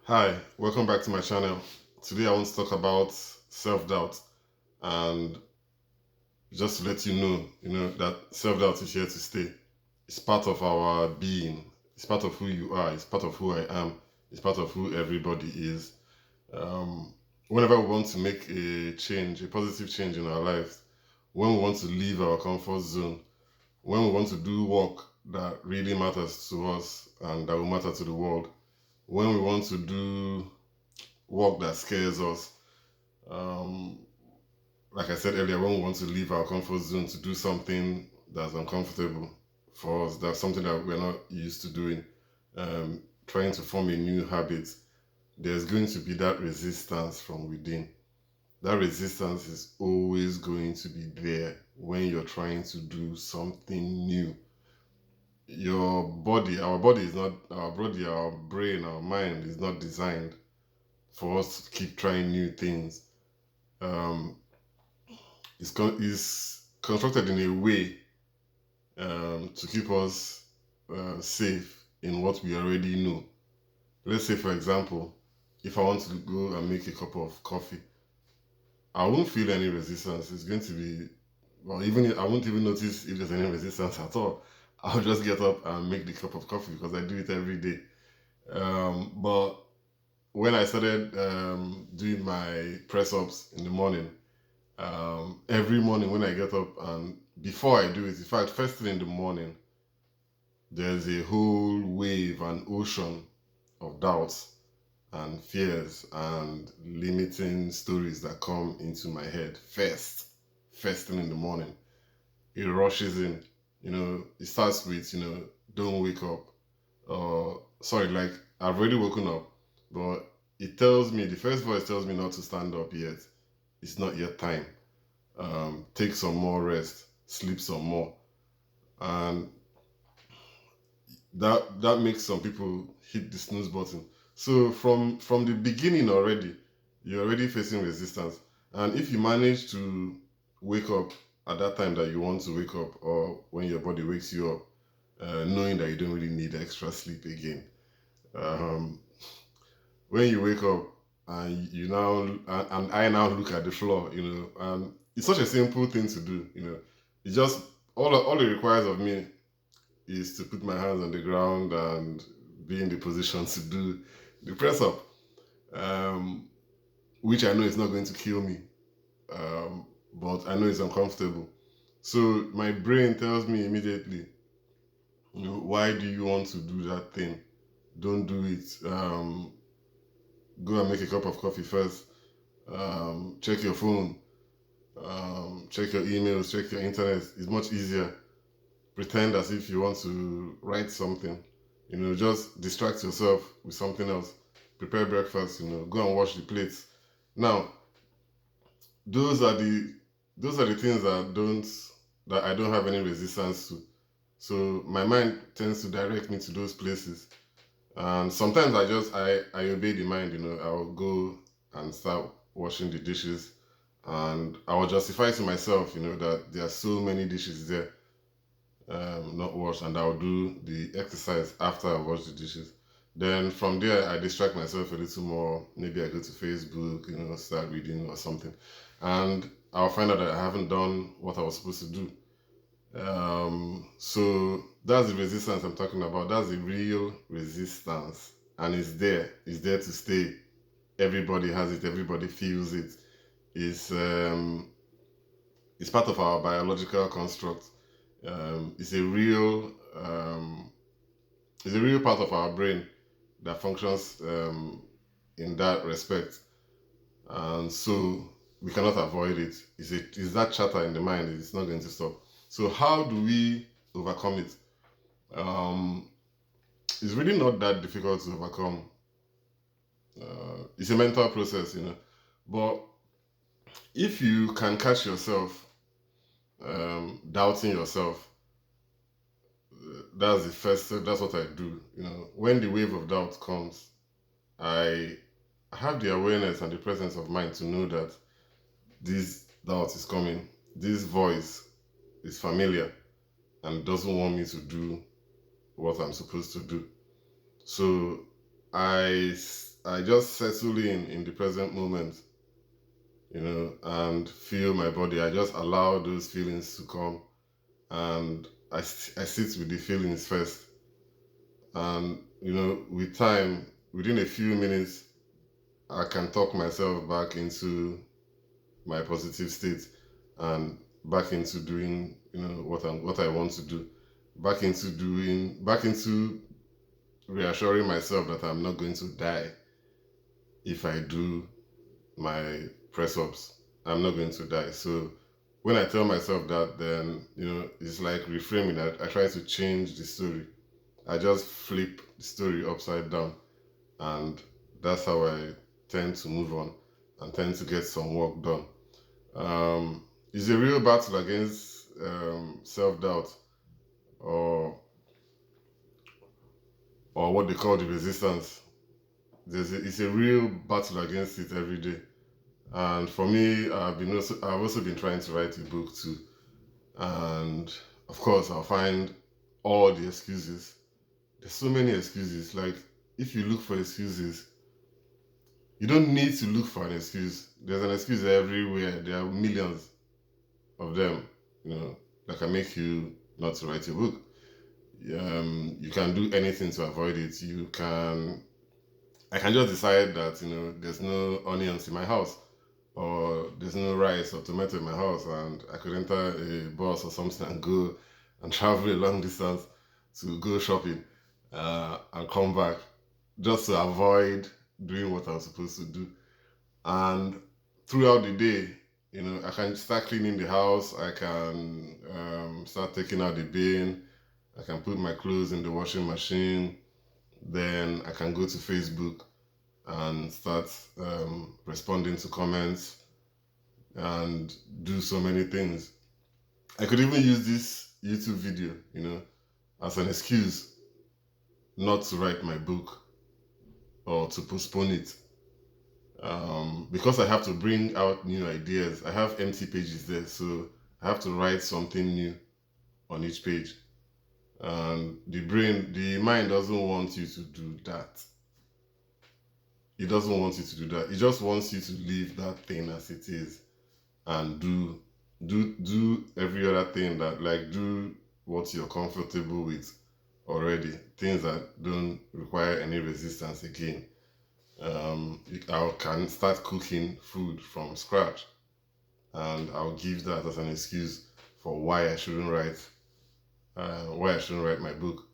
Hi, welcome back to my channel. Today I want to talk about self-doubt, and just to let you know that self-doubt is here to stay. It's part of our being. It's part of who you are. It's part of who I am. It's part of who everybody is. Um, Whenever we want to make a change, a positive change in our lives, when we want to leave our comfort zone, when we want to do work that really matters to us and that will matter to the world, when we want to do work that scares us. Um, like I said earlier, when we want to leave our comfort zone to do something that's uncomfortable for us, that's something that we're not used to doing, trying to form a new habit, there's going to be that resistance from within. That resistance is always going to be there when you're trying to do something new. Our body is not, our brain, our mind is not designed for us to keep trying new things. Um, is constructed in a way to keep us safe in what we already know. Let's say, for example, if I want to go and make a cup of coffee, I won't feel any resistance. It's going to be, well, I won't even notice if there's any resistance at all. I'll just get up and make the cup of coffee because I do it every day. But when I started doing my press ups in the morning, every morning when I get up and before I do it, in fact, first thing in the morning, there's a whole wave and ocean of doubts and fears and limiting stories that come into my head first thing in the morning. It rushes in, it starts with, don't wake up. Or, sorry, like I've already woken up, but the first voice tells me not to stand up yet. It's not yet time. Take some more rest, sleep some more, and that makes some people hit the snooze button. So from the beginning already, you're already facing resistance. And if you manage to wake up at that time that you want to wake up, or when your body wakes you up, knowing that you don't really need extra sleep again, um, when you wake up and I now look at the floor, and it's such a simple thing to do, It just all it requires of me is to put my hands on the ground and be in the position to do the press up, um, which I know is not going to kill me, but I know it's uncomfortable. So my brain tells me immediately, why do you want to do that thing? Don't do it. Go and make a cup of coffee first. Check your phone. Check your emails. Check your internet. It's much easier. Pretend as if you want to write something. Just distract yourself with something else. Prepare breakfast. Go and wash the plates. Now, those are the those are the things that I don't have any resistance to. So my mind tends to direct me to those places. And sometimes I obey the mind. I'll go and start washing the dishes, and I will justify to myself, that there are so many dishes there, not washed, and I'll do the exercise after I wash the dishes. Then from there, I distract myself a little more. Maybe I go to Facebook, start reading or something, and I'll find out that I haven't done what I was supposed to do. So that's the resistance I'm talking about. That's the real resistance, and it's there. It's there to stay. Everybody has it. Everybody feels it. It's um, it's part of our biological construct. It's a real part of our brain that functions in that respect, and so we cannot avoid it. It's that chatter in the mind. It's not going to stop. So how do we overcome it? Um, it's really not that difficult to overcome. It's a mental process, But if you can catch yourself doubting yourself, that's the first step. That's what I do. When the wave of doubt comes, I have the awareness and the presence of mind to know that this doubt is coming. This voice is familiar and doesn't want me to do what I'm supposed to do. So I I just settle in the present moment, and feel my body. I just allow those feelings to come, and I sit with the feelings first. And with time, within a few minutes, I can talk myself back into my positive state, and back into doing what I want to do, back into reassuring myself that I'm not going to die if I do my press ups. I'm not going to die. So when I tell myself that, then it's like reframing. I try to change the story. I just flip the story upside down, and that's how I tend to move on and tend to get some work done. It's a real battle against self doubt, or what they call the resistance. It's a real battle against it every day. And for me, I've also been trying to write a book too. And of course, I'll find all the excuses. There's so many excuses. Like, if you look for excuses, you don't need to look for an excuse. There's an excuse everywhere. There are millions of them, that can make you not to write a book. You can do anything to avoid it. I can just decide that, there's no onions in my house, or there's no rice or tomato in my house, and I could enter a bus or something and go and travel a long distance to go shopping, and come back, just to avoid doing what I'm supposed to do. And throughout the day, I can start cleaning the house. I can start taking out the bin. I can put my clothes in the washing machine. Then I can go to Facebook and start responding to comments and do so many things. I could even use this YouTube video, as an excuse not to write my book or to postpone it. Because I have to bring out new ideas. I have empty pages there, so I have to write something new on each page. And the mind doesn't want you to do that. It doesn't want you to do that. It just wants you to leave that thing as it is and do every other thing do what you're comfortable with already. Things that don't require any resistance again. I can start cooking food from scratch, and I'll give that as an excuse for why I shouldn't write my book.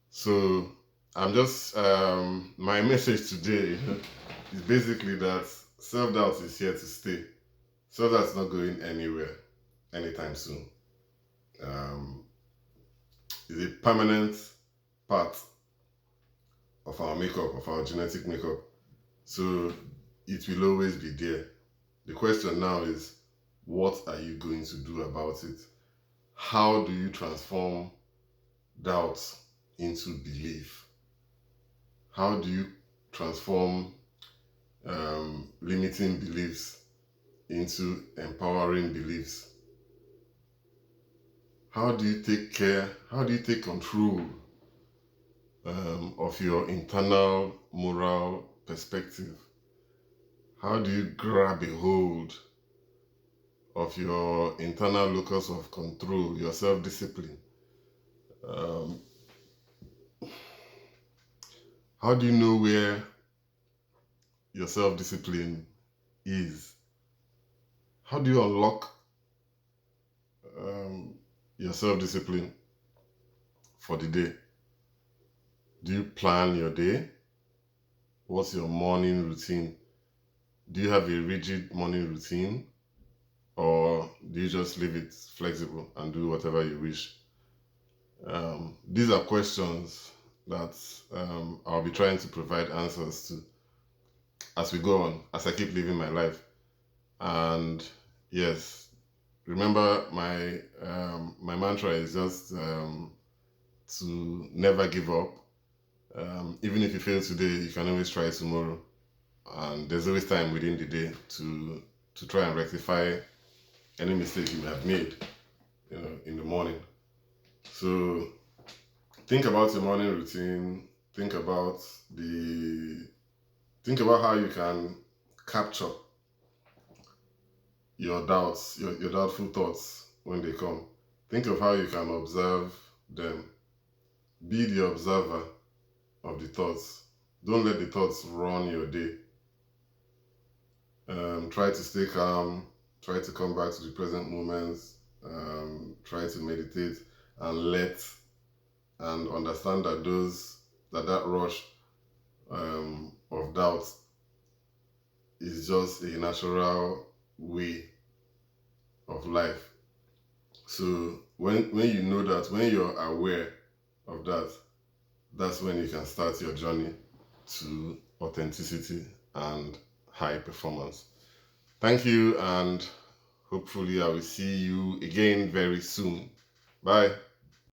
So I'm just my message today is basically that self-doubt is here to stay. Self-doubt's not going anywhere anytime soon. It's a permanent part of our makeup, of our genetic makeup. So it will always be there. The question now is, what are you going to do about it? How do you transform doubt into belief? How do you transform limiting beliefs into empowering beliefs? How do you take control of your internal moral perspective? How do you grab a hold of your internal locus of control, your self-discipline? How do you know where your self-discipline is? How do you unlock your self-discipline for the day? Do you plan your day? What's your morning routine? Do you have a rigid morning routine, or do you just leave it flexible and do whatever you wish? These are questions that I'll be trying to provide answers to as we go on, as I keep living my life. And yes, remember my mantra is just to never give up. Even if you fail today, you can always try tomorrow, and there's always time within the day to try and rectify any mistake you may have made, in the morning. So think about your morning routine. Think about the Think about how you can capture your doubts, your doubtful thoughts when they come. Think of how you can observe them. Be the observer of the thoughts. Don't let the thoughts run your day. Try to stay calm. Try to come back to the present moments. Try to meditate and understand that that rush of doubt is just a natural way of life. So when you know that, when you're aware of that, that's when you can start your journey to authenticity and high performance. Thank you, and hopefully I will see you again very soon. Bye.